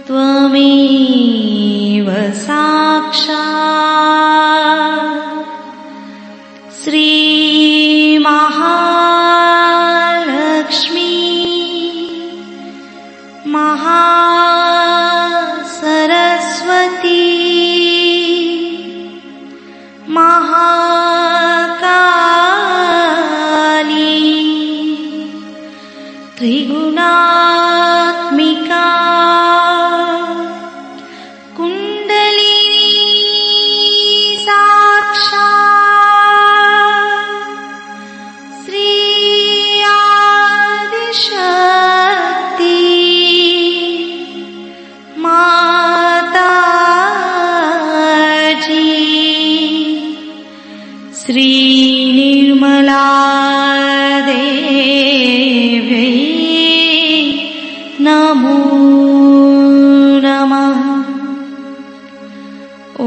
त्वमेव साक्षात् श्री महालक्ष्मी महासरस्वती महाकाली त्रिगुणात्मिका श्री निर्मला देवी नमो नमः। ॐ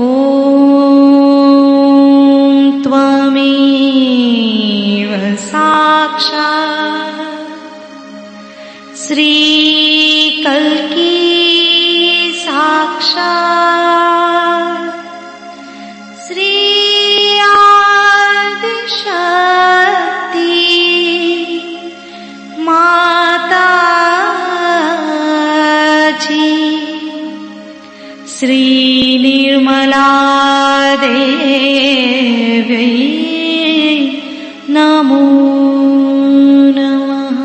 त्वमेव साक्षात् श्री कल्की साक्षात् श्री श्री निर्मला देवी नमो नमः।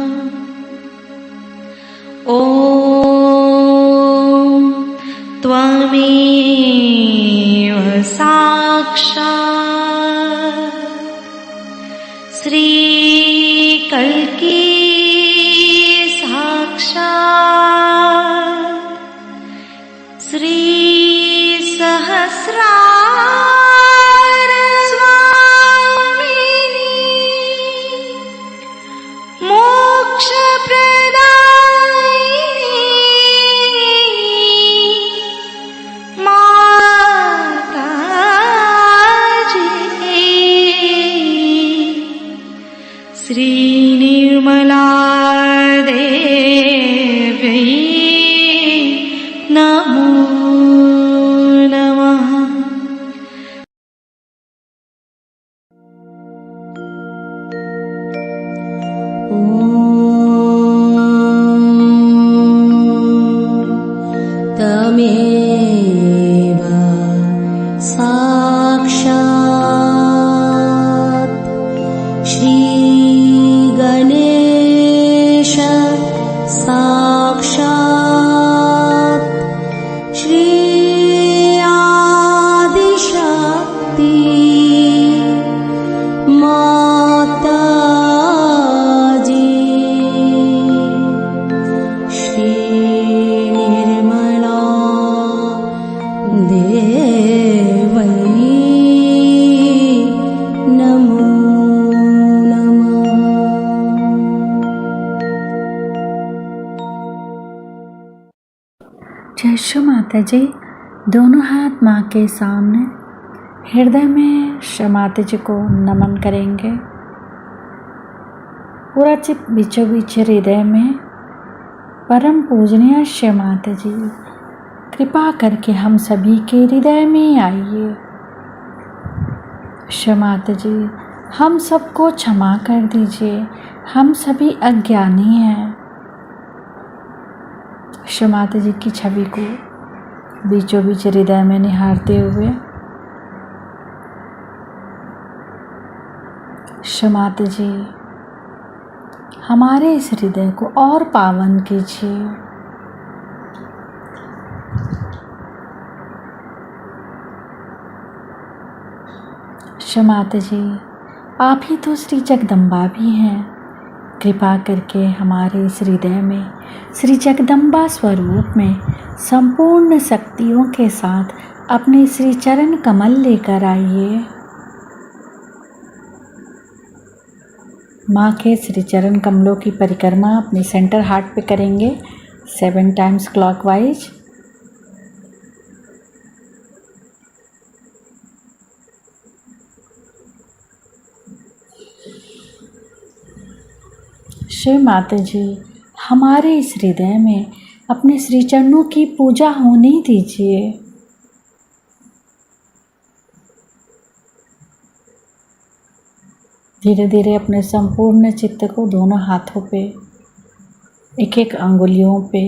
ॐ त्वमेव साक्षात् श्री कल्की साक्षात् श्री सहस्रार स्वामिनी मोक्ष प्रदायिनी माताजी श्री निर्मला देवी नमो तमेव साक्षात् श्री गणेश साक्षात् श्री आदिशक्ति माताजी श्री निर्मला देवी नमो नमः। जय श्री माता जी। दोनों हाथ माँ के सामने हृदय में श्री माता जी को नमन करेंगे। पूरा चित बीचों बीच हृदय में परम पूजनीय श्री माता जी कृपा करके हम सभी के हृदय में आइए। क्षमाते जी, हम सबको क्षमा कर दीजिए, हम सभी अज्ञानी हैं। क्षमाते जी की छवि को बीचों बीच हृदय में निहारते हुए क्षमाते जी हमारे इस हृदय को और पावन कीजिए। क्षमाते जी, आप ही तो श्री जगदम्बा भी हैं। कृपा करके हमारे इस हृदय में श्री जगदम्बा स्वरूप में संपूर्ण शक्तियों के साथ अपने श्री चरण कमल लेकर आइए। माँ के श्री चरण कमलों की परिक्रमा अपने सेंटर हार्ट पे करेंगे 7 टाइम्स क्लॉकवाइज। श्री माता जी, हमारे इस हृदय में अपने श्री चरणों की पूजा होने दीजिए। धीरे धीरे अपने संपूर्ण चित्त को दोनों हाथों पे, एक एक अंगुलियों पे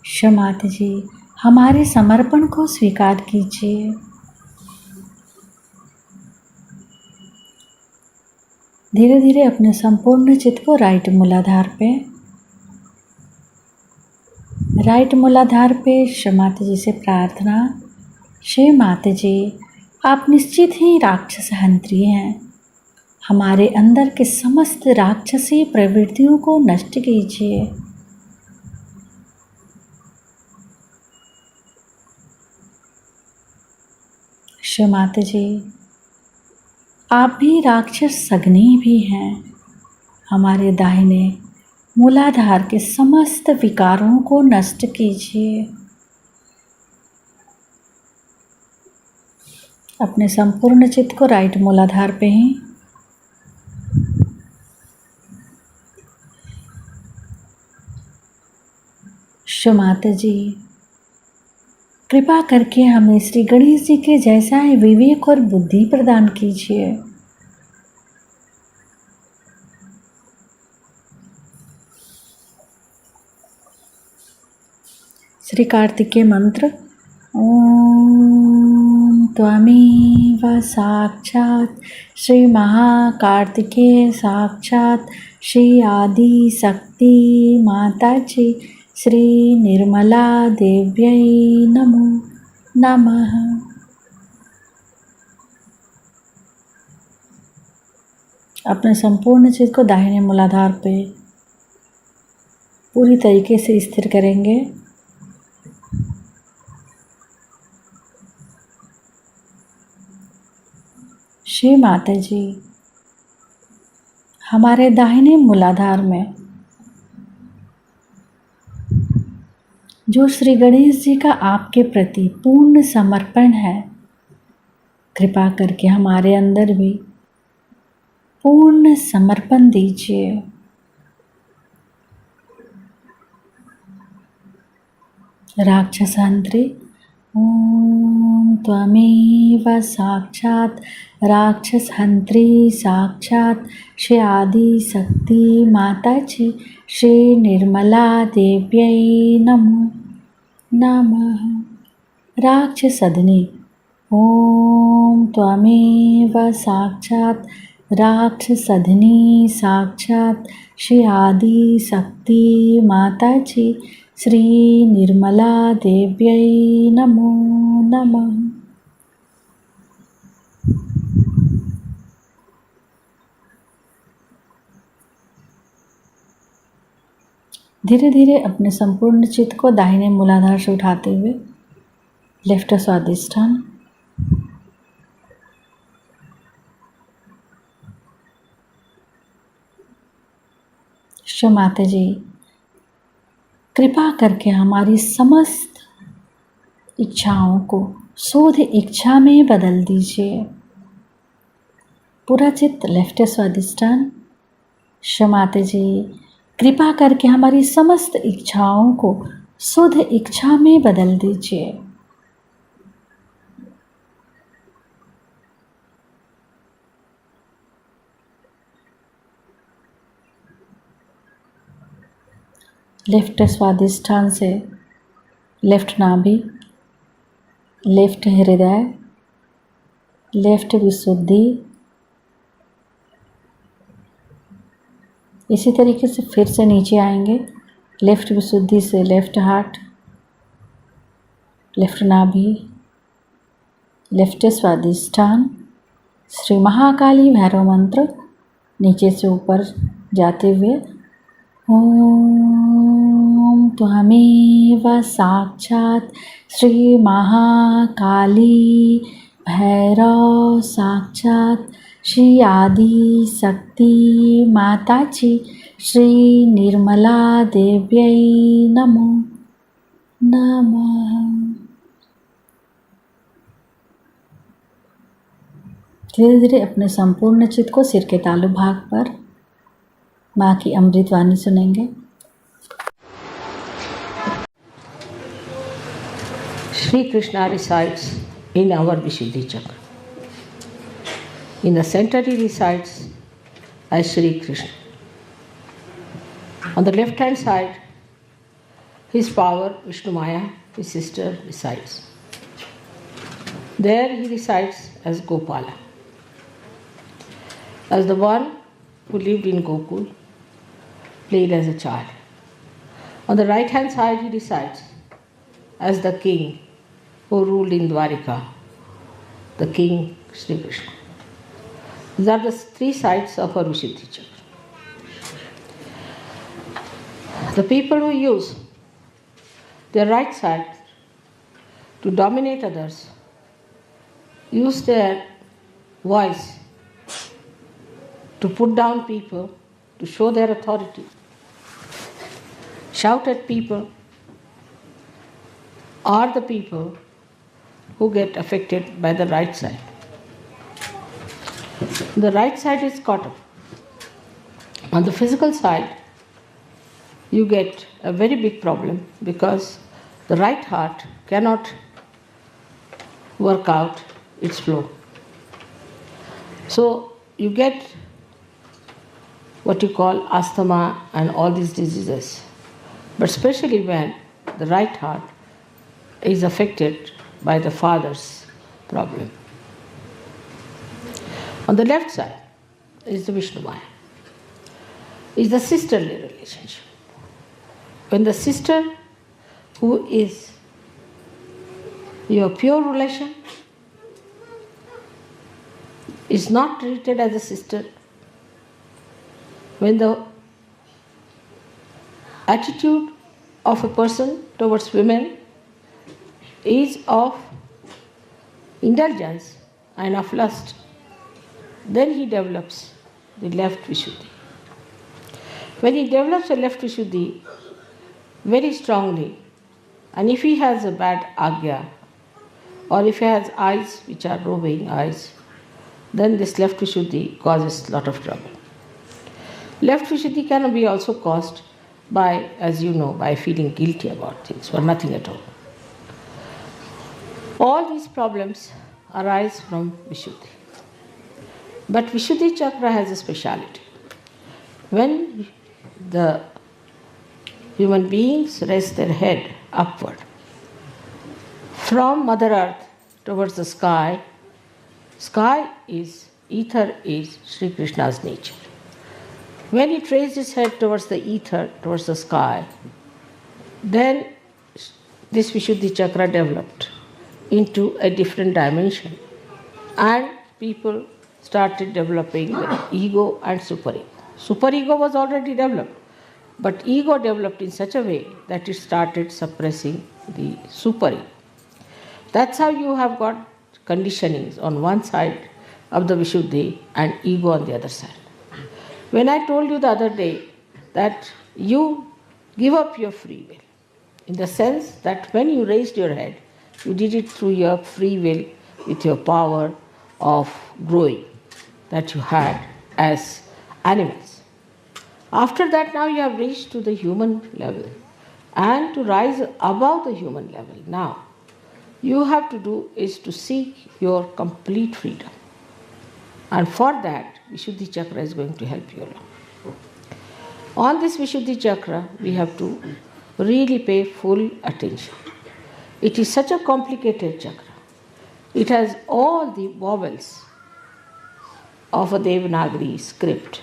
क्षमाते जी, हमारे समर्पण को स्वीकार कीजिए। धीरे धीरे अपने संपूर्ण चित्त को राइट मूलाधार पे क्षमाते जी से प्रार्थना। श्री माता जी, आप निश्चित ही राक्षस हंत्री हैं। हमारे अंदर के समस्त राक्षसी प्रवृत्तियों को नष्ट कीजिए। श्री माता जी, आप भी राक्षस सग्नी भी हैं। हमारे दाहिने मूलाधार के समस्त विकारों को नष्ट कीजिए। अपने संपूर्ण चित्त को राइट मूलाधार पे ही क्षमाते जी, कृपा करके हमें श्री गणेश जी के जैसा ही विवेक और बुद्धि प्रदान कीजिए। श्री कार्तिकेय मंत्र। ओम त्वमेव साक्षात् श्री महाकार्तिकेय साक्षात् श्री आदि शक्ति माता जी श्री निर्मला देव्यै नमो नमः। अपने संपूर्ण चित्त को दाहिने मूलाधार पे पूरी तरीके से स्थिर करेंगे। श्री माता जी, हमारे दाहिने मूलाधार में जो श्री गणेश जी का आपके प्रति पूर्ण समर्पण है, कृपा करके हमारे अंदर भी पूर्ण समर्पण दीजिए। राक्षसांत्री। ओम त्वमेव साक्षात् राक्षसहंत्री साक्षात् श्री आदि शक्ति माता जी श्री निर्मला देव्यै नमो नमः। राक्षसदनी। ओम त्वमेव साक्षात् राक्षसदनी साक्षात् श्री आदि शक्ति माता जी श्री निर्मला देव्यै नमो नमः। धीरे धीरे अपने संपूर्ण चित्त को दाहिने मूलाधार से उठाते हुए लेफ्ट स्वादिष्ठान। माता जी, कृपा करके हमारी समस्त इच्छाओं को शोध इच्छा में बदल दीजिए। पूरा चित्त लेफ्ट स्वादिष्ठान। क्षमाते जी, कृपा करके हमारी समस्त इच्छाओं को शुद्ध इच्छा में बदल दीजिए। लेफ्ट स्वादिष्ठान से लेफ्ट नाभि, लेफ्ट हृदय, लेफ्ट विशुद्धि, इसी तरीके से फिर से नीचे आएंगे। लेफ्ट विशुद्धि से लेफ्ट हार्ट, लेफ्ट नाभि, लेफ्ट स्वादिष्ठान, श्री महाकाली भैरव मंत्र नीचे से ऊपर जाते हुए ओम त्वमेव साक्षात् श्री महाकाली भैरव साक्षात् श्री आदि शक्ति माताजी श्री निर्मला देव्यै नमो नमः। धीरे धीरे अपने संपूर्ण चित्त को सिर के तालु भाग पर माँ की अमृत वाणी सुनेंगे। Sri Krishna resides in our Vishuddhi Chakra. In the center he resides as Sri Krishna. On the left hand side, his power, Vishnu Maya, his sister, resides. There he resides as Gopala, as the one who lived in Gokul, played as a child. On the right hand side he resides as the king who ruled in Dwarika, the king Sri Krishna. These are the three sides of our Vishuddhi Chakra. The people who use their right side to dominate others use their voice to put down people, to show their authority, shout at people, are the people who get affected by the right side. The right side is caught up. On the physical side, you get a very big problem because the right heart cannot work out its flow. So you get what you call asthma and all these diseases, but especially when the right heart is affected by the father's problem. On the left side is the Vishnu Maya, is the sisterly relationship. When the sister, who is your pure relation, is not treated as a sister, when the attitude of a person towards women is of indulgence and of lust, then he develops the left Vishuddhi. When he develops a left Vishuddhi very strongly, and if he has a bad agya, or if he has eyes which are roving eyes, then this left Vishuddhi causes a lot of trouble. Left Vishuddhi can be also caused by, as you know, by feeling guilty about things or nothing at all. All these problems arise from Vishuddhi. But Vishuddhi Chakra has a speciality. When the human beings raise their head upward from Mother Earth towards the sky, ether is Sri Krishna's nature. When he raised his head towards the ether, towards the sky, then this Vishuddhi Chakra developed into a different dimension, and people started developing the ego and superego. Superego was already developed, but ego developed in such a way that it started suppressing the superego. That's how you have got conditionings on one side of the Vishuddhi and ego on the other side. When I told you the other day that you give up your free will, in the sense that when you raised your head, you did it through your free will with your power of growing that you had as animals. After that, now you have reached to the human level. And to rise above the human level, now you have to do is to seek your complete freedom. And for that, Vishuddhi Chakra is going to help you along. On this Vishuddhi Chakra, we have to really pay full attention. It is such a complicated chakra. It has all the vowels of a Devanagari script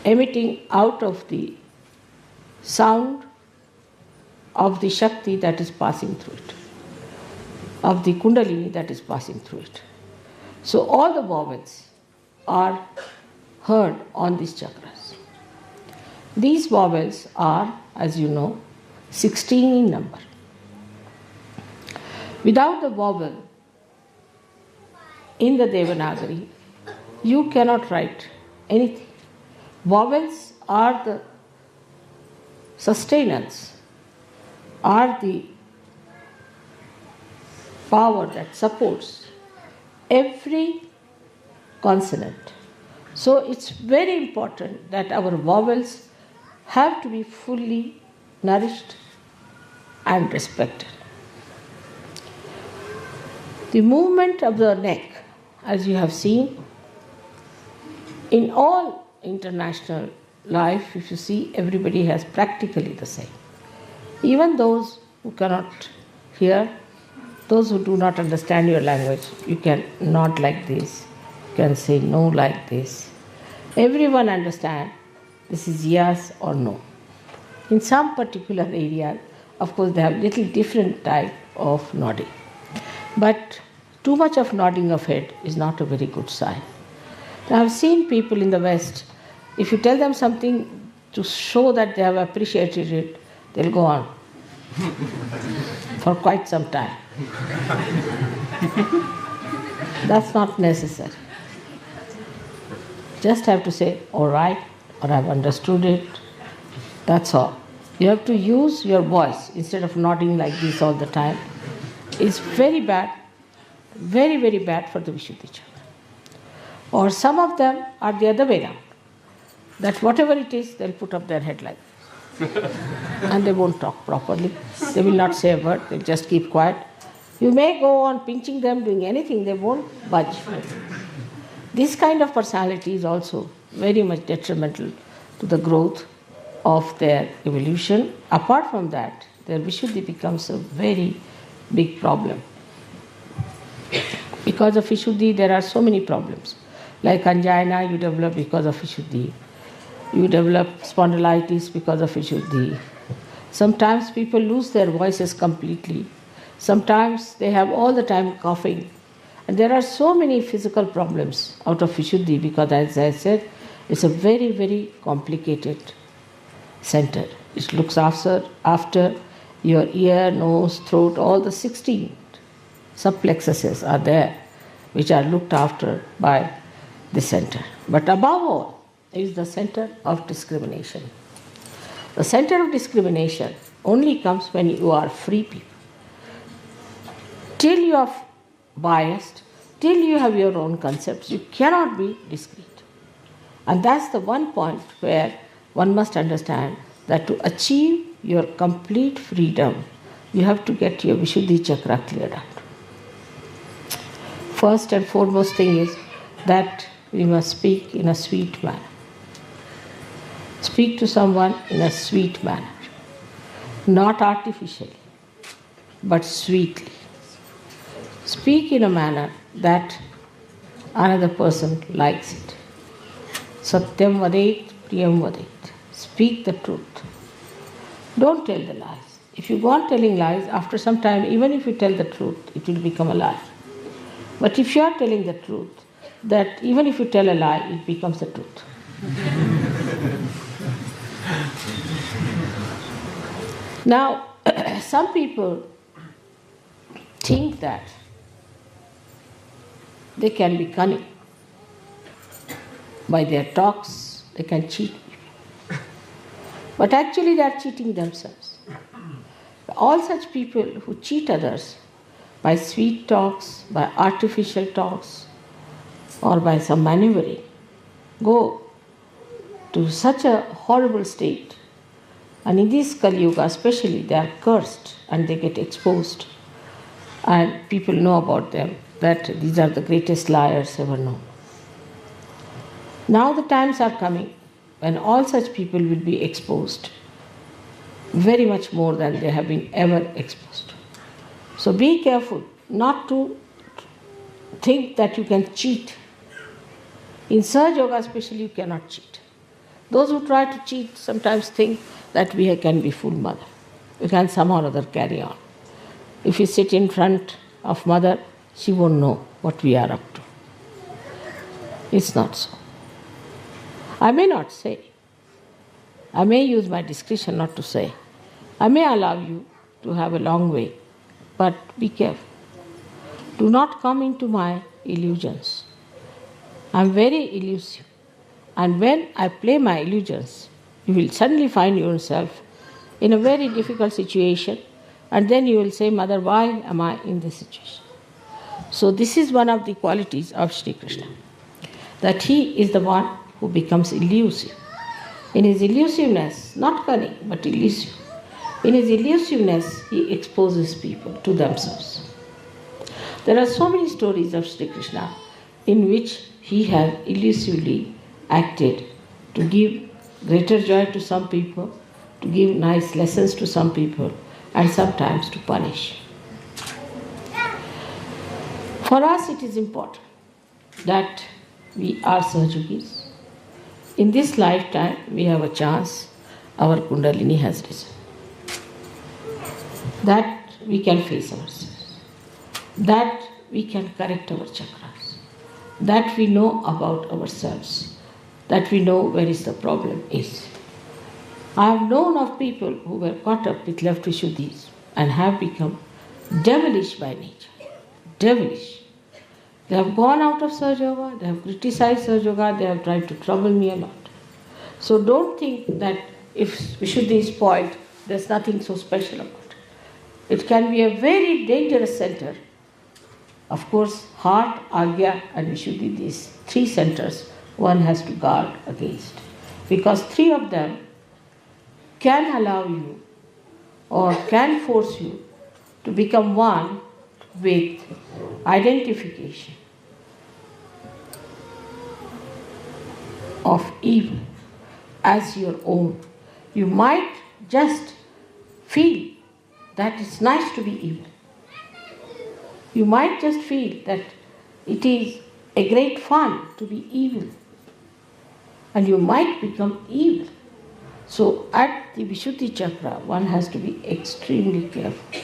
emitting out of the sound of the Shakti that is passing through it, of the Kundalini that is passing through it. So all the vowels are heard on these chakras. These vowels are, as you know, 16 in number. Without the vowel in the Devanagari, you cannot write anything. Vowels are the sustenance, are the power that supports every consonant. So it's very important that our vowels have to be fully nourished and respected. The movement of the neck, as you have seen, in all international life, if you see, everybody has practically the same. Even those who cannot hear, those who do not understand your language, you can nod like this, you can say no like this. Everyone understands this is yes or no. In some particular area, of course, they have little different type of nodding. But too much of nodding of head is not a very good sign. I have seen people in the West, if you tell them something to show that they have appreciated it, they'll go on for quite some time. That's not necessary. Just have to say, all right, or I've understood it. That's all. You have to use your voice instead of nodding like this all the time. It's very bad, very, very bad for the Vishuddhi Chakra. Or some of them are the other way around. That whatever it is, they'll put up their head like this. And they won't talk properly. They will not say a word, they'll just keep quiet. You may go on pinching them, doing anything, they won't budge. This kind of personality is also very much detrimental to the growth of their evolution. Apart from that, their Vishuddhi becomes a very big problem. Because of Vishuddhi, there are so many problems. Like angina, you develop because of Vishuddhi. You develop spondylitis because of Vishuddhi. Sometimes people lose their voices completely. Sometimes they have all the time coughing. And there are so many physical problems out of Vishuddhi because, as I said, it's a very, very complicated center. It looks after your ear, nose, throat, all the 16 subplexuses are there, which are looked after by the center. But above all is the center of discrimination. The center of discrimination only comes when you are free people. Till you are biased, till you have your own concepts, you cannot be discrete. And that's the one point where one must understand that to achieve your complete freedom, you have to get your Vishuddhi Chakra cleared out. First and foremost thing is that we must speak in a sweet manner. Speak to someone in a sweet manner, not artificially, but sweetly. Speak in a manner that another person likes it. Satyam vadet, priyam vadet. Speak the truth. Don't tell the lies. If you go on telling lies, after some time, even if you tell the truth, it will become a lie. But if you are telling the truth, that even if you tell a lie, it becomes the truth. Now, some people think that they can be cunning. By their talks, they can cheat people. But actually, they are cheating themselves. All such people who cheat others by sweet talks, by artificial talks, or by some maneuvering, go to such a horrible state. And in this Kali Yuga especially, they are cursed and they get exposed. And people know about them, that these are the greatest liars ever known. Now the times are coming when all such people will be exposed very much more than they have been ever exposed. So be careful not to think that you can cheat. In Sahaja Yoga especially, you cannot cheat. Those who try to cheat sometimes think that we can be full mother. We can somehow or other carry on. If you sit in front of mother, she won't know what we are up to. It's not so. I may not say. I may use my discretion not to say. I may allow you to have a long way, but be careful. Do not come into my illusions. I am very elusive. And when I play my illusions, you will suddenly find yourself in a very difficult situation, and then you will say, Mother, why am I in this situation? So this is one of the qualities of Sri Krishna, that he is the one who becomes elusive. In his elusiveness, not cunning, but elusive, in his elusiveness, he exposes people to themselves. There are so many stories of Sri Krishna in which he has elusively acted to give greater joy to some people, to give nice lessons to some people, and sometimes to punish. For us, it is important that we are Sahajogis. In this lifetime, we have a chance, our Kundalini has risen. That we can face ourselves, that we can correct our chakras, that we know about ourselves, that we know where is the problem is. I have known of people who were caught up with left Vishuddhis and have become devilish by nature. Devilish. They have gone out of Sahaja Yoga, they have criticized Sahaja Yoga, they have tried to trouble me a lot. So don't think that if Vishuddhi is spoiled, there's nothing so special about it. It can be a very dangerous center. Of course, heart, Agya and Vishuddhi, these three centers, one has to guard against. Because three of them can allow you or can force you to become one with identification of evil as your own. You might just feel that it's nice to be evil. You might just feel that it is a great fun to be evil. And you might become evil. So at the Vishuddhi Chakra, one has to be extremely careful.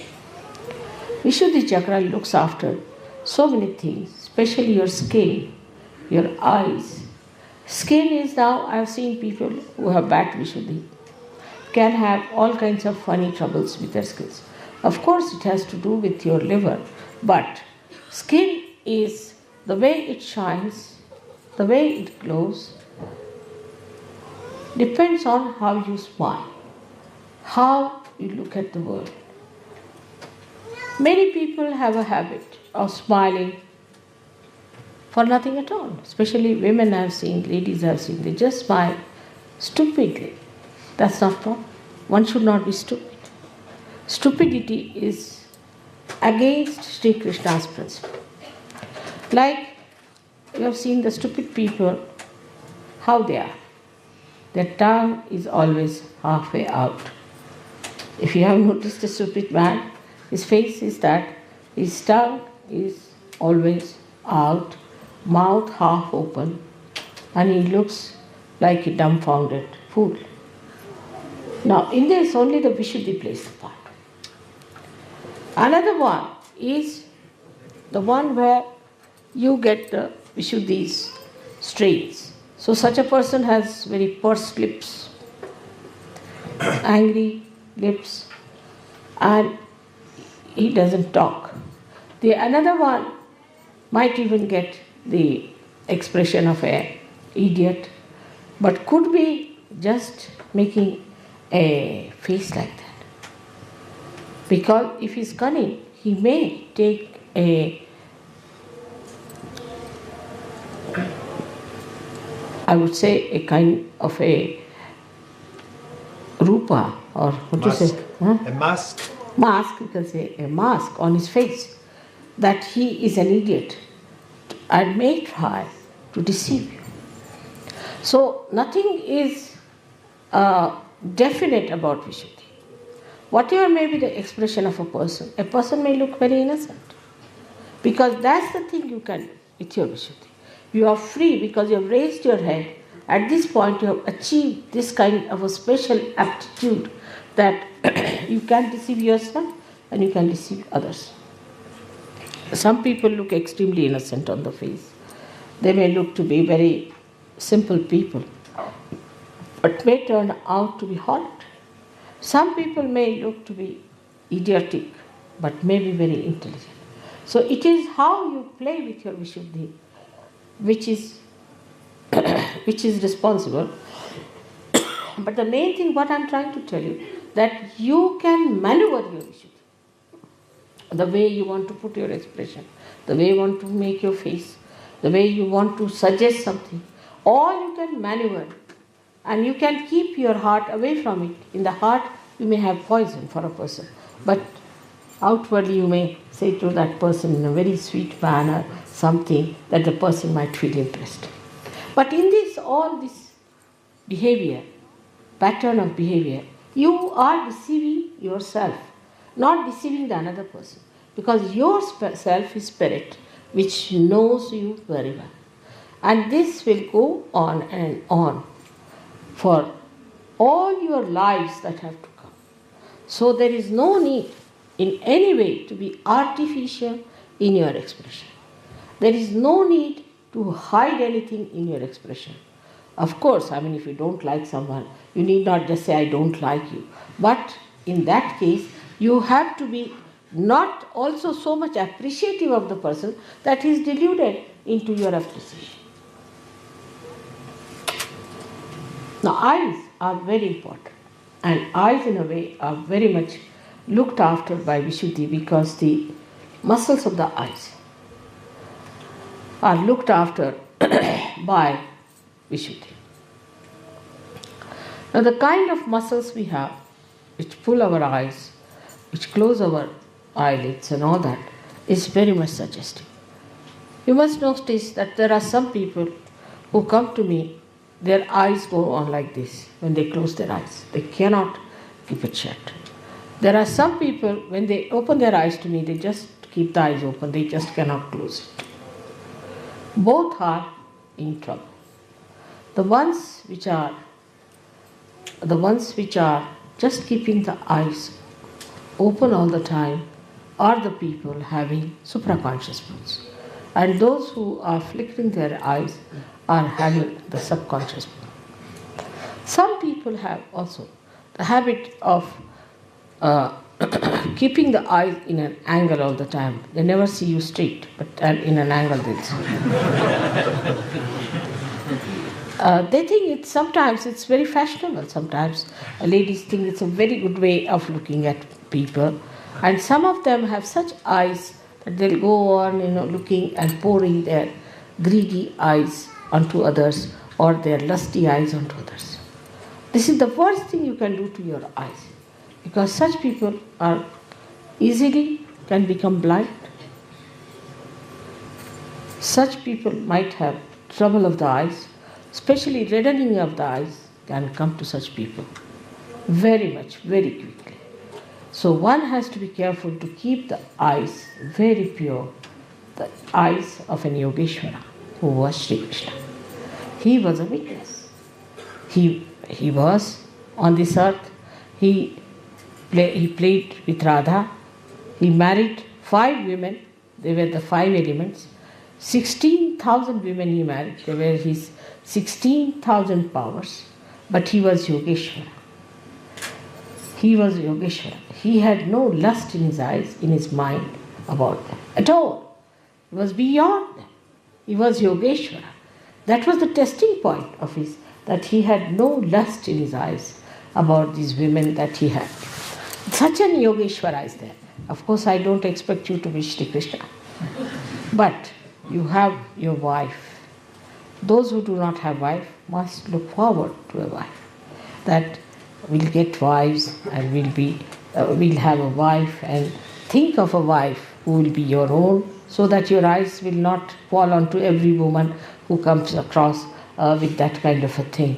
Vishuddhi Chakra looks after so many things, especially your skin, your eyes. Skin is now, I have seen people who have bad Vishuddhi, can have all kinds of funny troubles with their skins. Of course, it has to do with your liver, but skin is the way it shines, the way it glows, depends on how you smile, how you look at the world. Many people have a habit of smiling for nothing at all. Especially women I have seen, ladies I have seen, they just smile stupidly. That's not wrong. One should not be stupid. Stupidity is against Sri Krishna's principle. Like you have seen the stupid people, how they are. Their tongue is always halfway out. If you have noticed a stupid man, his face is that his tongue is always out, mouth half open, and he looks like a dumbfounded fool. Now, in this, only the Vishuddhi plays the part. Another one is the one where you get the Vishuddhi's strains. So, such a person has very pursed lips, angry lips, and he doesn't talk. The another one might even get the expression of an idiot, but could be just making a face like that. Because if he's cunning, he may take a I would say, a kind of a rupa, or what do you say? Huh? A mask. Mask, you can say, a mask on his face, that he is an idiot and may try to deceive you. So nothing is definite about Vishuddhi. Whatever may be the expression of a person may look very innocent. Because that's the thing you can do with your Vishuddhi. You are free because you have raised your head. At this point, you have achieved this kind of a special aptitude that you can deceive yourself and you can deceive others. Some people look extremely innocent on the face. They may look to be very simple people, but may turn out to be horrid. Some people may look to be idiotic, but may be very intelligent. So it is how you play with your Vishuddhi which is responsible. But the main thing, what I am trying to tell you, that you can maneuver your Vishuddhi. The way you want to put your expression, the way you want to make your face, the way you want to suggest something, all you can maneuver. And you can keep your heart away from it. In the heart, you may have poison for a person, but outwardly you may say to that person in a very sweet manner something that the person might feel impressed. But in all this behavior, pattern of behavior, you are deceiving yourself, not deceiving the another person, because your self is spirit which knows you very well. And this will go on and on for all your lives that have to come. So there is no need in any way to be artificial in your expression. There is no need to hide anything in your expression. Of course, if you don't like someone, you need not just say, I don't like you. But in that case, you have to be not also so much appreciative of the person that he is deluded into your appreciation. Now, eyes are very important, and eyes in a way are very much looked after by Vishuddhi because the muscles of the eyes are looked after by Vishuddhi. Now, the kind of muscles we have which pull our eyes, which close our eyelids and all that, is very much suggestive. You must notice that there are some people who come to me, their eyes go on like this when they close their eyes. They cannot keep it shut. There are some people, when they open their eyes to me, they just keep the eyes open, they just cannot close it. Both are in trouble. The ones which are just keeping the eyes open all the time are the people having supraconscious moods. And those who are flickering their eyes are having the subconscious mood. Some people have also the habit of keeping the eyes in an angle all the time. They never see you straight, but in an angle they'll see. They think sometimes it's very fashionable. Sometimes ladies think it's a very good way of looking at people. And some of them have such eyes that they'll go on, looking and pouring their greedy eyes onto others or their lusty eyes onto others. This is the worst thing you can do to your eyes, because such people are easily can become blind. Such people might have trouble of the eyes, especially reddening of the eyes can come to such people very much, very quickly. So one has to be careful to keep the eyes very pure, the eyes of an Yogeshwara who was Sri Krishna. He was a witness. He was on this earth. He played with Radha. He married 5 women. They were the 5 elements. 16,000 women he married. They were his 16,000 powers. But he was Yogeshwara. He was Yogeshwara. He had no lust in his eyes, in his mind about them at all. He was beyond them. He was Yogeshwara. That was the testing point of his, that he had no lust in his eyes about these women that he had. Such an Yogeshwara is there. Of course, I don't expect you to be Shri Krishna. But you have your wife. Those who do not have wife must look forward to a wife. That we'll get wives and we'll have a wife, and think of a wife who will be your own, so that your eyes will not fall onto every woman who comes across with that kind of a thing.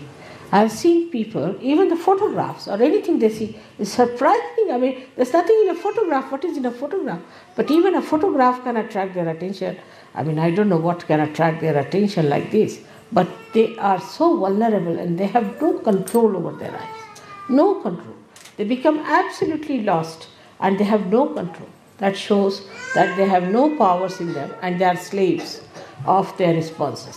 I've seen people, even the photographs or anything they see is surprising. I mean, there's nothing in a photograph. What is in a photograph? But even a photograph can attract their attention. I mean, I don't know what can attract their attention like this, but they are so vulnerable and they have no control over their eyes. No control. They become absolutely lost and they have no control. That shows that they have no powers in them and they are slaves of their responses.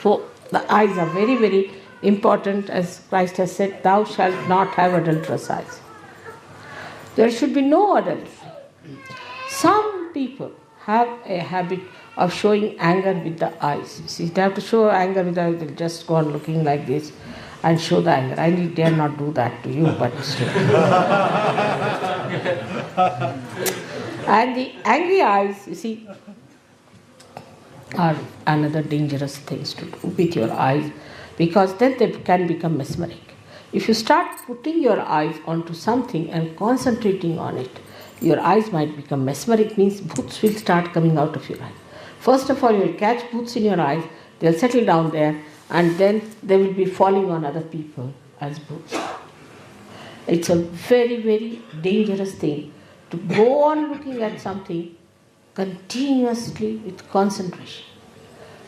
So the eyes are very, very important. As Christ has said, thou shalt not have adulterous eyes. There should be no adultery. Some people have a habit of showing anger with the eyes. You see, they have to show anger with the eyes, they'll just go on looking like this and show the anger. I dare not do that to you, but still. And the angry eyes, you see, are another dangerous things to do with your eyes, because then they can become mesmeric. If you start putting your eyes onto something and concentrating on it, your eyes might become mesmeric, means bhoots will start coming out of your eye. First of all, you will catch bhoots in your eyes, they'll settle down there, and then they will be falling on other people as bhoots. It's a very, very dangerous thing to go on looking at something continuously with concentration.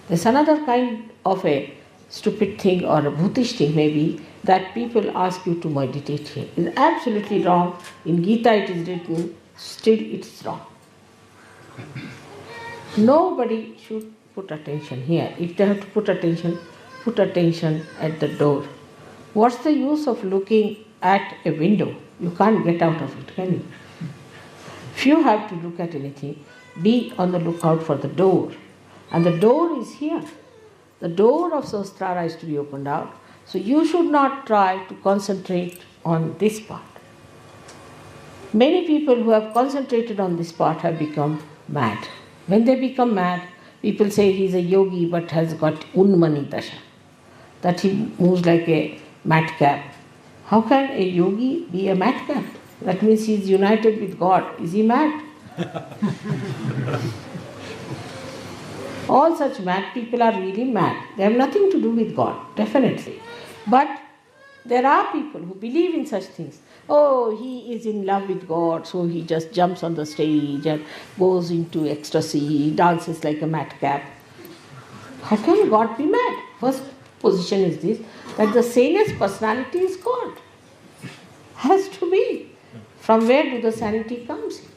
There's another kind of a stupid thing or a bhutish thing maybe that people ask you to meditate here. It's absolutely wrong. In Gita it is written, still it's wrong. Nobody should put attention here. If they have to put attention at the door. What's the use of looking at a window? You can't get out of it, can you? If you have to look at anything, be on the lookout for the door. And the door is here. The door of Sahasrara is to be opened out. So you should not try to concentrate on this part. Many people who have concentrated on this part have become mad. When they become mad, people say he's a yogi but has got Unmani Dasha, that he moves like a madcap. How can a yogi be a madcap? That means he is united with God. Is he mad? All such mad people are really mad. They have nothing to do with God, definitely. But there are people who believe in such things. Oh, he is in love with God, so he just jumps on the stage and goes into ecstasy, dances like a madcap. How can God be mad? First position is this, that the sanest personality is God. Has to be. From where do the sanity comes in?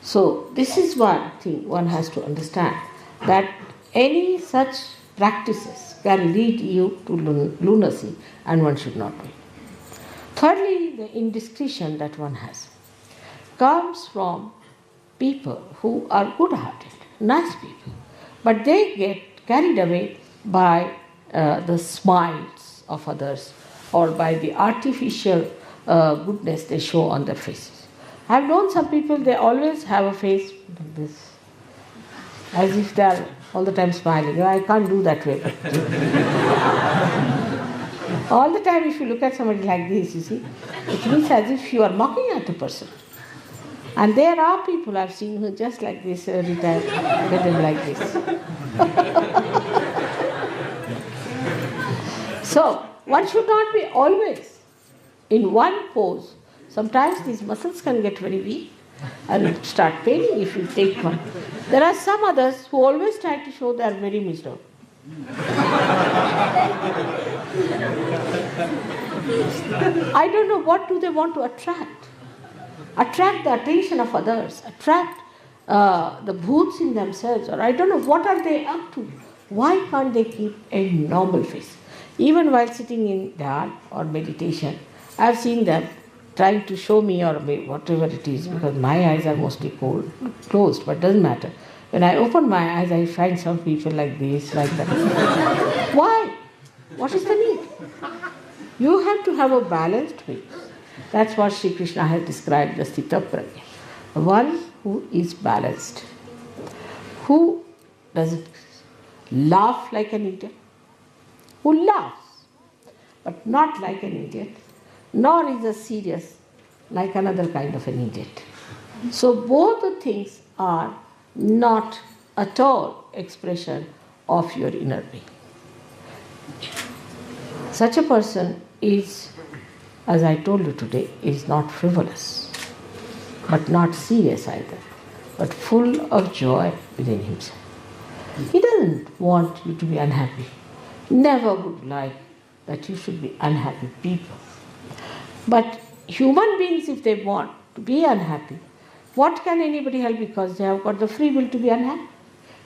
So this is one thing one has to understand, that any such practices can lead you to lunacy and one should not do it. Thirdly, the indiscretion that one has comes from people who are good-hearted, nice people, but they get carried away by the smiles of others or by the artificial goodness they show on their faces. I have known some people, they always have a face like this, as if they are all the time smiling. I can't do that way. All the time if you look at somebody like this, you see, it means as if you are mocking at a person. And there are people I've seen who just like this every time, get them like this. So, one should not be always in one pose. Sometimes these muscles can get very weak and start paining if you take one. There are some others who always try to show they are very miserable. I don't know, what do they want to attract? Attract the attention of others, attract the bhoots in themselves, or I don't know, what are they up to? Why can't they keep a normal face? Even while sitting in dhyan or meditation, I have seen them trying to show me, or whatever it is, because my eyes are mostly closed, but doesn't matter. When I open my eyes, I find some people like this, like that. Why? What is the need? You have to have a balanced face. That's what Sri Krishna has described as Sthita Prajna. One who is balanced, who doesn't laugh like an idiot, who laughs, but not like an idiot, nor is a serious like another kind of an idiot. So both the things are not at all expression of your inner being. Such a person is, as I told you today, is not frivolous, but not serious either, but full of joy within himself. He doesn't want you to be unhappy. Never would like that you should be unhappy people. But human beings, if they want to be unhappy, what can anybody help? Because they have got the free will to be unhappy.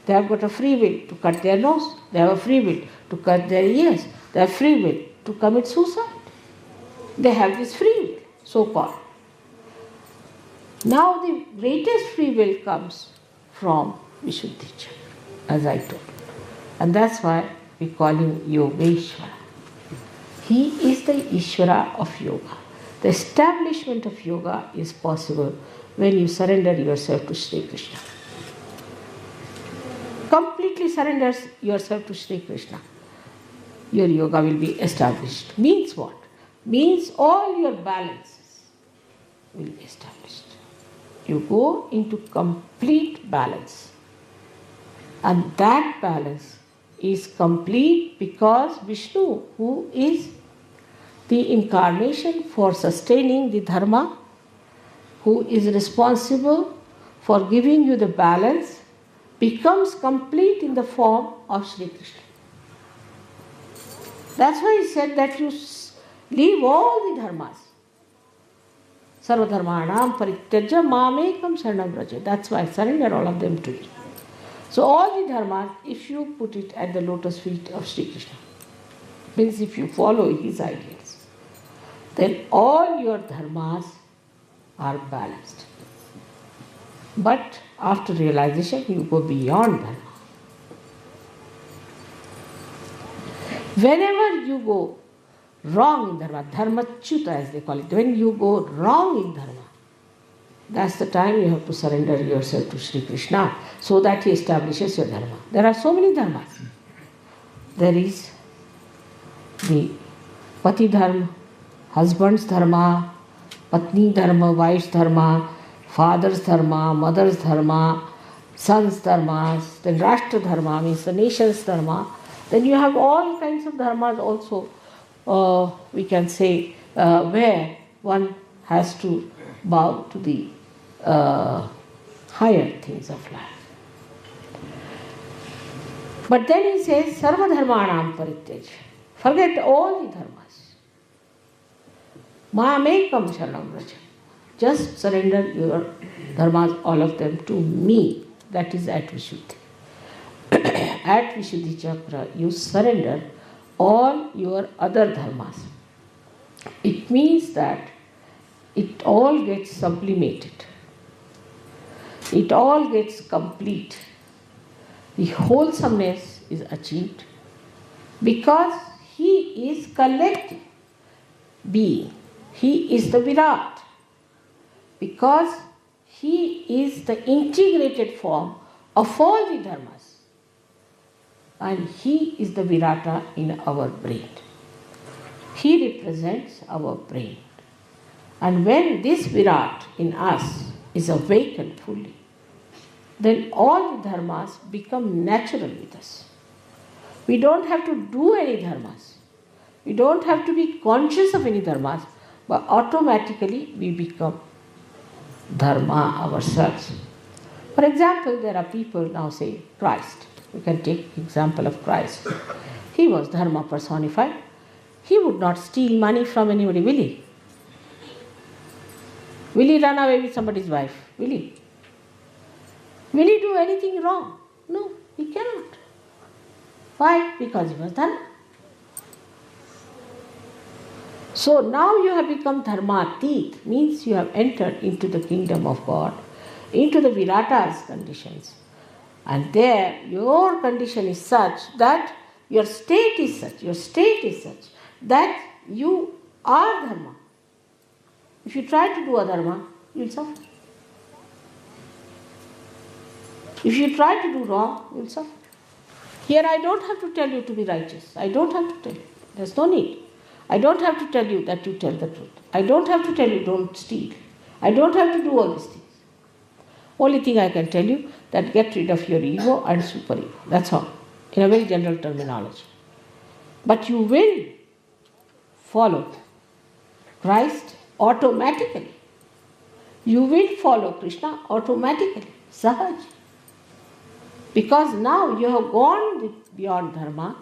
They have got a free will to cut their nose. They have a free will to cut their ears. They have free will to commit suicide. They have this free will, so-called. Now the greatest free will comes from Vishuddhi Chakra, as I told you. And that's why we call him Yogeshwara. He is the Ishvara of yoga. The establishment of yoga is possible when you surrender yourself to Sri Krishna. Completely surrender yourself to Sri Krishna. Your yoga will be established. Means what? Means all your balances will be established. You go into complete balance. And that balance is complete because Vishnu, who is the incarnation for sustaining the dharma, who is responsible for giving you the balance, becomes complete in the form of Sri Krishna. That's why he said that you leave all the dharmas. Sarvadharmanam parityajya mamekam sharanam vraja. That's why I surrender all of them to you. So all the dharmas, if you put it at the lotus feet of Sri Krishna, means if you follow his ideals, then all your dharmas are balanced. But after realization, you go beyond dharma. Whenever you go wrong in dharma, dharmachyuta as they call it, when you go wrong in dharma, that's the time you have to surrender yourself to Sri Krishna so that he establishes your dharma. There are so many dharmas. There is the pati dharma, husband's dharma, patni dharma, wife's dharma, father's dharma, mother's dharma, son's dharma, then rashtra dharma means the nation's dharma. Then you have all kinds of dharmas also, we can say, where one has to bow to the higher things of life. But then he says, Sarva Dharmanam Parityaj. Forget all the dharmas. Mamekam Sharanam Vraja. Just surrender your dharmas, all of them, to me. That is at Vishuddhi. At Vishuddhi Chakra, you surrender all your other dharmas. It means that it all gets sublimated. It all gets complete. The wholesomeness is achieved because he is collective being. He is the Virat. Because he is the integrated form of all the dharmas. And he is the Virata in our brain. He represents our brain. And when this Virat in us is awakened fully, then all the dharmas become natural with us. We don't have to do any dharmas. We don't have to be conscious of any dharmas, but automatically we become dharma ourselves. For example, there are people now say Christ. We can take example of Christ. He was dharma personified. He would not steal money from anybody, will he? Will he run away with somebody's wife? Will he? Will he do anything wrong? No, he cannot. Why? Because he was dharma. So now you have become dharmatit, means you have entered into the kingdom of God, into the Virata's conditions. And there your condition is such that your state is such that you are dharma. If you try to do adharma, you will suffer. If you try to do wrong, you will suffer. Here I don't have to tell you to be righteous. I don't have to tell you. There's no need. I don't have to tell you that you tell the truth. I don't have to tell you don't steal. I don't have to do all these things. Only thing I can tell you that get rid of your ego and super ego. That's all. In a very general terminology. But you will follow Christ automatically. You will follow Krishna automatically. Sahaj. Because now you have gone beyond dharma.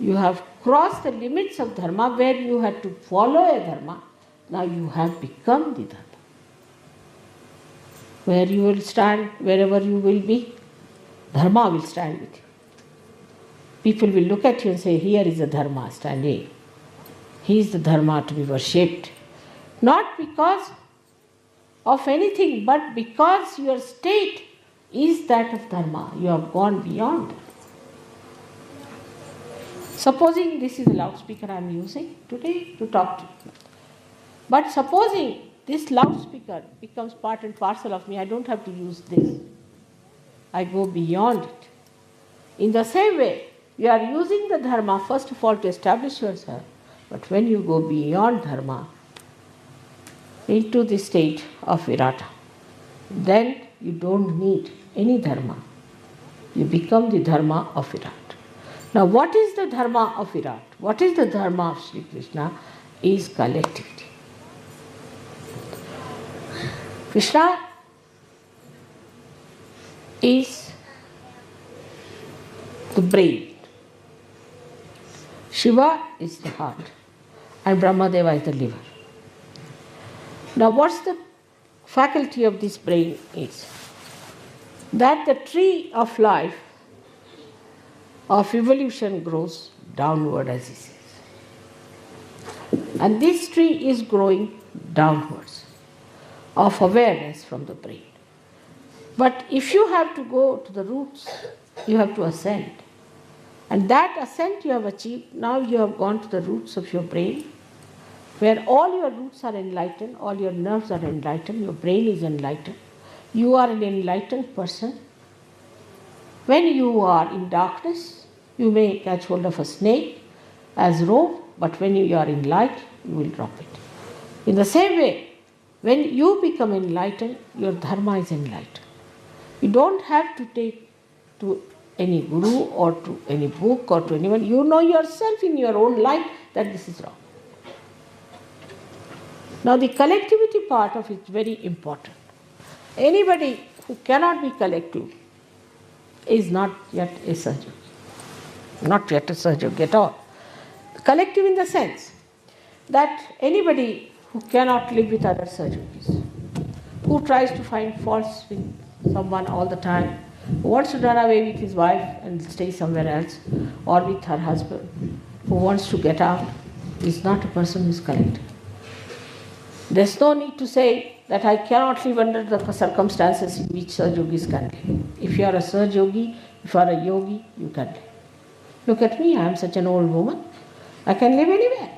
You have crossed the limits of dharma where you had to follow a dharma. Now you have become the dharma. Where you will stand, wherever you will be, dharma will stand with you. People will look at you and say, here is the dharma standing. He is the dharma to be worshipped. Not because of anything, but because your state is that of dharma. You have gone beyond that. Supposing this is a loudspeaker I am using today to talk to you. But supposing this loudspeaker becomes part and parcel of me, I don't have to use this. I go beyond it. In the same way, you are using the dharma first of all to establish yourself. But when you go beyond dharma into the state of virata, then you don't need any dharma. You become the dharma of Virat. Now what is the dharma of Virat? What is the dharma of Sri Krishna? Is collectivity. Krishna is the brain. Shiva is the heart. And Brahmadeva is the liver. Now what's the faculty of this brain is? That the tree of life, of evolution grows downward, as he says. And this tree is growing downwards, of awareness from the brain. But if you have to go to the roots, you have to ascend. And that ascent you have achieved, now you have gone to the roots of your brain, where all your roots are enlightened, all your nerves are enlightened, your brain is enlightened. You are an enlightened person. When you are in darkness, you may catch hold of a snake as rope, but when you are in light, you will drop it. In the same way, when you become enlightened, your dharma is enlightened. You don't have to take to any guru or to any book or to anyone. You know yourself in your own life that this is wrong. Now the collectivity part of it is very important. Anybody who cannot be collective is not yet a Sahaja. Not yet a Sahaja at all. Collective in the sense that anybody who cannot live with other Sahajogis, who tries to find faults with someone all the time, who wants to run away with his wife and stay somewhere else, or with her husband, who wants to get out, is not a person who is collective. There's no need to say that I cannot live under the circumstances in which Sahajogis can live. If you are a Sahajogi, if you are a yogi, you can live. Look at me, I am such an old woman. I can live anywhere.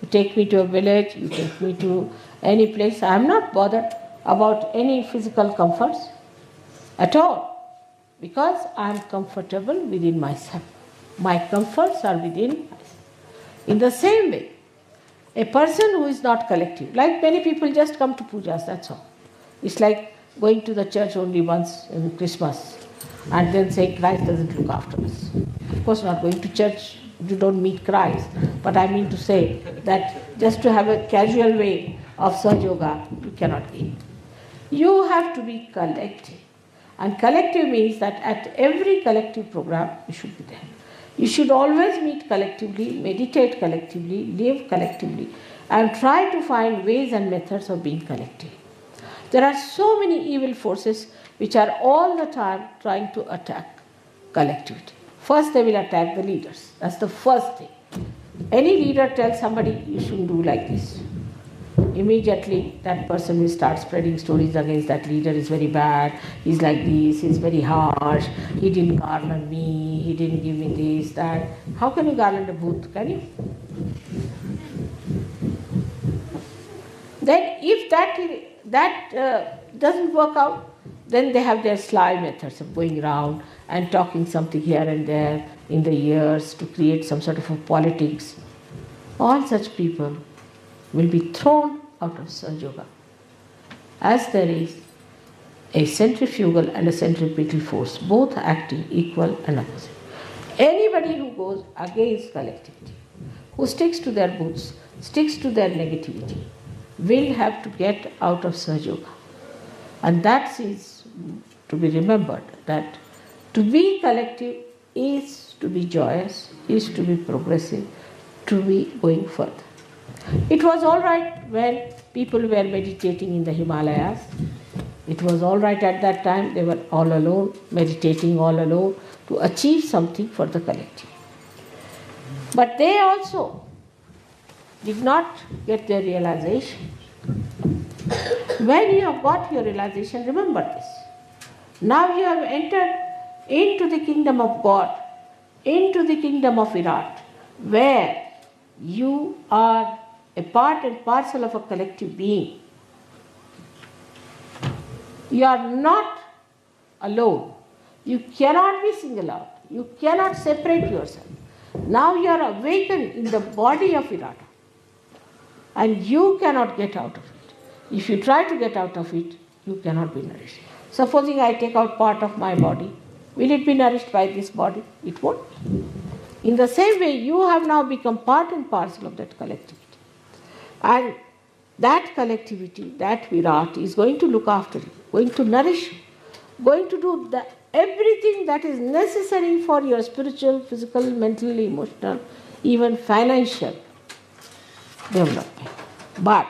You take me to a village, you take me to any place. I am not bothered about any physical comforts at all, because I am comfortable within myself. My comforts are within myself. In the same way, a person who is not collective, like many people just come to pujas, that's all. It's like going to the church only once in Christmas and then say Christ doesn't look after us. Of course, not going to church, you don't meet Christ. But I mean to say that just to have a casual way of Sahaja Yoga, you cannot be. You have to be collective. And collective means that at every collective program, you should be there. You should always meet collectively, meditate collectively, live collectively, and try to find ways and methods of being collective. There are so many evil forces which are all the time trying to attack collectivity. First, they will attack the leaders. That's the first thing. Any leader tells somebody, you shouldn't do like this. Immediately, that person will start spreading stories against that leader. Is very bad, he's like this, he's very harsh, he didn't garland me, he didn't give me this, that. How can you garland a booth, can you? Then if that doesn't work out, then they have their sly methods of going around and talking something here and there in the ears to create some sort of a politics. All such people will be thrown out of Sahaja Yoga, as there is a centrifugal and a centripetal force, both acting equal and opposite. Anybody who goes against collectivity, who sticks to their boots, sticks to their negativity, will have to get out of Sahaja Yoga. And that is to be remembered, that to be collective is to be joyous, is to be progressive, to be going further. It was all right when people were meditating in the Himalayas. It was all right at that time. They were all alone, meditating all alone to achieve something for the collective. But they also did not get their realization. When you have got your realization, remember this. Now you have entered into the kingdom of God, into the kingdom of Virat, where you are a part and parcel of a collective being. You are not alone. You cannot be single out. You cannot separate yourself. Now you are awakened in the body of Virata, and you cannot get out of it. If you try to get out of it, you cannot be nourished. Supposing I take out part of my body, will it be nourished by this body? It won't. In the same way, you have now become part and parcel of that collectivity. And that collectivity, that Virat, is going to look after you, going to nourish you, going to do everything that is necessary for your spiritual, physical, mental, emotional, even financial development. But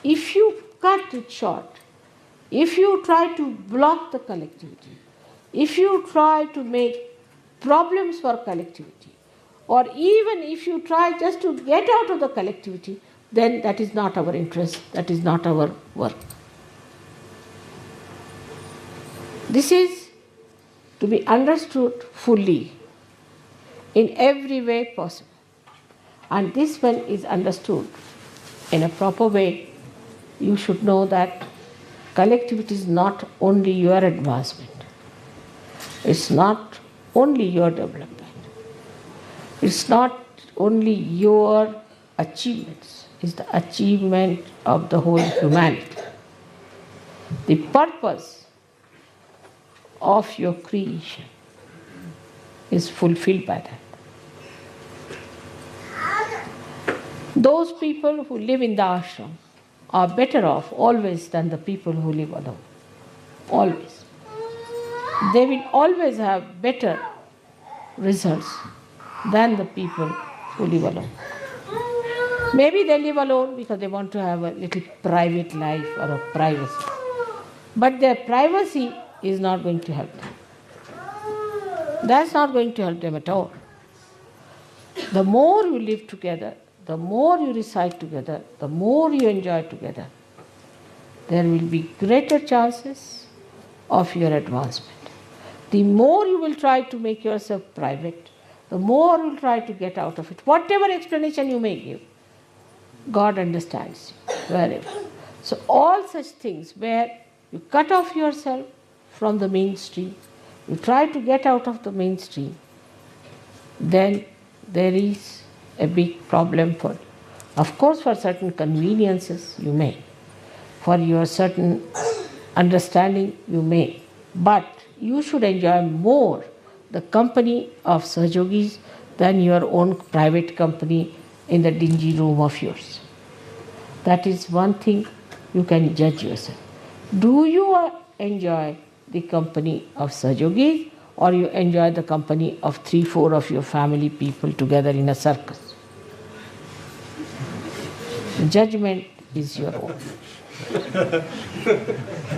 if you cut it short, if you try to block the collectivity, if you try to make problems for collectivity, or even if you try just to get out of the collectivity, then that is not our interest, that is not our work. This is to be understood fully in every way possible. And this, when is understood in a proper way, you should know that collectivity is not only your advancement, it's not only your development, it's not only your achievements, it's the achievement of the whole humanity. The purpose of your creation is fulfilled by that. Those people who live in the ashram are better off always than the people who live alone. Always. They will always have better results than the people who live alone. Maybe they live alone because they want to have a little private life or a privacy. But their privacy is not going to help them. That's not going to help them at all. The more you live together, the more you recite together, the more you enjoy together, there will be greater chances of your advancement. The more you will try to make yourself private, the more you will try to get out of it. Whatever explanation you may give, God understands you wherever. So all such things where you cut off yourself from the mainstream, you try to get out of the mainstream, then there is a big problem for you. Of course, for certain conveniences you may, for your certain understanding you may, but you should enjoy more the company of Sahajogis than your own private company in the dingy room of yours. That is one thing you can judge yourself. Do you enjoy the company of Sahajogis, or you enjoy the company of 3-4 of your family people together in a circus? The judgment is your own.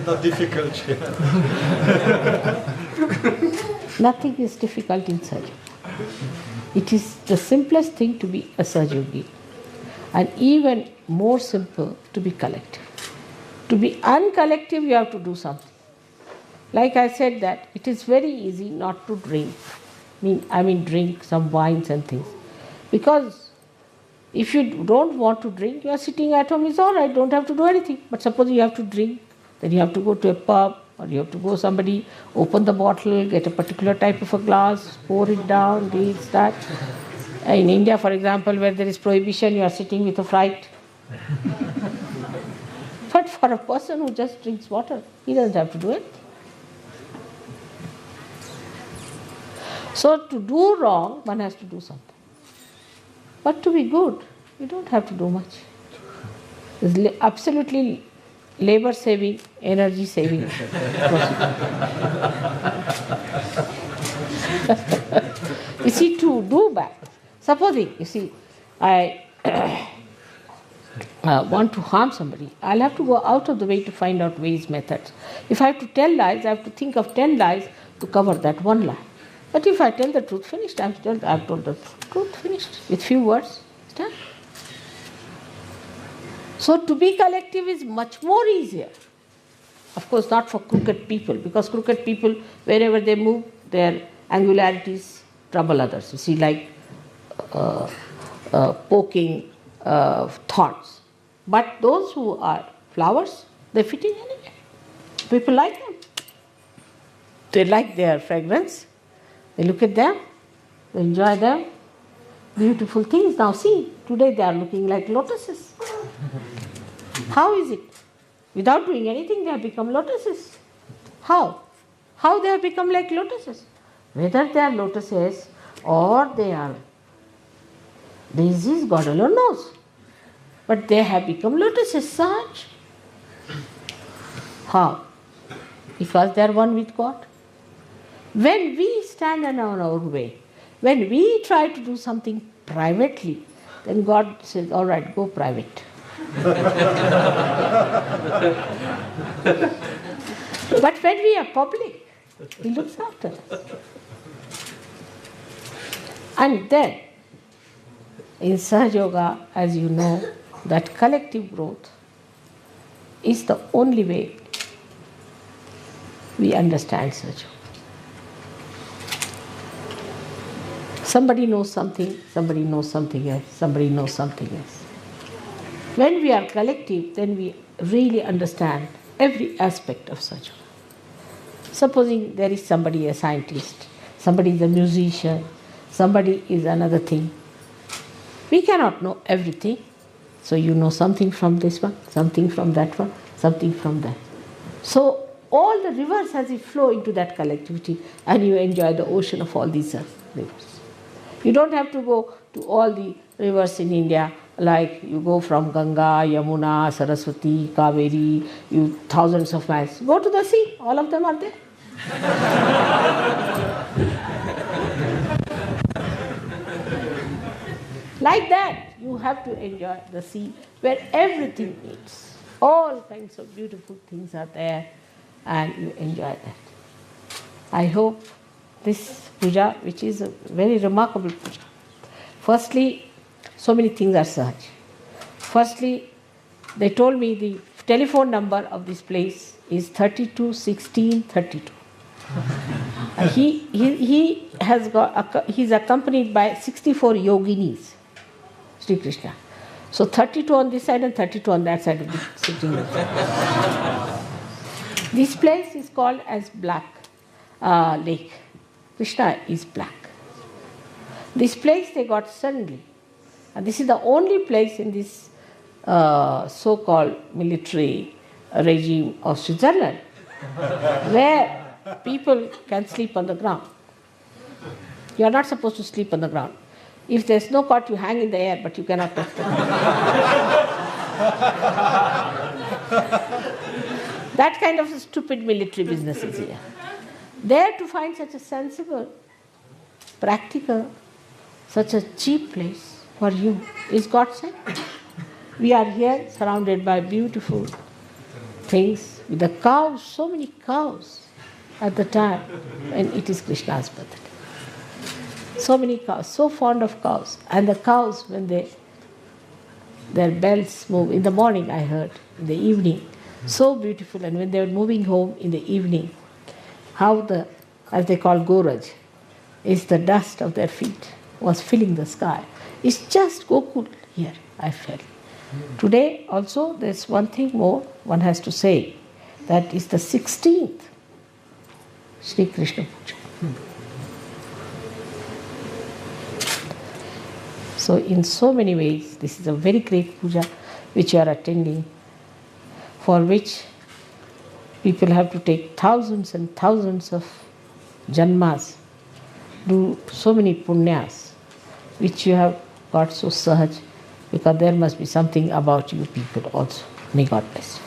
Not difficult. Nothing is difficult in Sahaja. It is the simplest thing to be a Sahajogi, and even more simple to be collective. To be uncollective, you have to do something. Like I said, that it is very easy not to drink. I mean drink some wines and things. Because if you don't want to drink, you are sitting at home, it's all right, don't have to do anything. But suppose you have to drink, then you have to go to a pub, Or you have to go somebody, open the bottle, get a particular type of a glass, pour it down, this, that. In India, for example, where there is prohibition, you are sitting with a fright. But for a person who just drinks water, he doesn't have to do it. So to do wrong, one has to do something. But to be good, you don't have to do much. It's absolutely labor saving, energy saving procedure. You see, to do bad, supposing, you see, I want to harm somebody, I'll have to go out of the way to find out ways, methods. If I have to tell lies, I have to think of 10 lies to cover that one lie. But if I tell the truth, finished. I've told the truth, finished. With few words, it's done. So to be collective is much more easier. Of course, not for crooked people, because crooked people, wherever they move, their angularities trouble others. You see, like poking thorns. But those who are flowers, they fit in anywhere. People like them. They like their fragrance. They look at them. They enjoy them. Beautiful things. Now see, today they are looking like lotuses. How is it? Without doing anything, they have become lotuses. How? How they have become like lotuses? Whether they are lotuses or they are daisies, God alone knows. But they have become lotuses, such. How? Because they are one with God. When we stand on our way, when we try to do something privately, then God says, all right, go private. But when we are public, He looks after us. And then, in Sahaja Yoga, as you know, that collective growth is the only way we understand Sahaja Yoga. Somebody knows something, somebody knows something else, somebody knows something else. When we are collective, then we really understand every aspect of Sahaja Yoga. Supposing there is somebody a scientist, somebody is a musician, somebody is another thing. We cannot know everything. So you know something from this one, something from that one, something from that. So all the rivers as if flow into that collectivity, and you enjoy the ocean of all these rivers. You don't have to go to all the rivers in India, like you go from Ganga, Yamuna, Saraswati, Kaveri, you thousands of miles. Go to the sea, all of them are there. Like that, you have to enjoy the sea where everything meets. All kinds of beautiful things are there, and you enjoy that. I hope this puja, which is a very remarkable puja. Firstly, so many things are Sahaj. Firstly, they told me the telephone number of this place is 32 16 32. He's accompanied by 64 yoginis, Sri Krishna. So 32 on this side and 32 on that side of the sitting room. This place is called as Black Lake. Krishna is black. This place they got suddenly. And this is the only place in this so-called military regime of Switzerland where people can sleep on the ground. You are not supposed to sleep on the ground. If there's no cot, you hang in the air, but you cannot touch the ground. That kind of stupid military business is here. There to find such a sensible, practical, such a cheap place for you is God sent. We are here surrounded by beautiful things with the cows, so many cows at the time when it is Krishna's birthday. So many cows, so fond of cows. And the cows, when their bells move, in the morning I heard, in the evening, so beautiful. And when they were moving home in the evening, how the, as they call Goraj, is the dust of their feet was filling the sky. It's just Gokul here, I felt. Today also there's one thing more one has to say. that is the 16th Sri Krishna Puja. So in so many ways, this is a very great puja which you are attending, for which people have to take thousands and thousands of janmas, do so many punyas, which you have got so sahaj, because there must be something about you people also. May God bless you.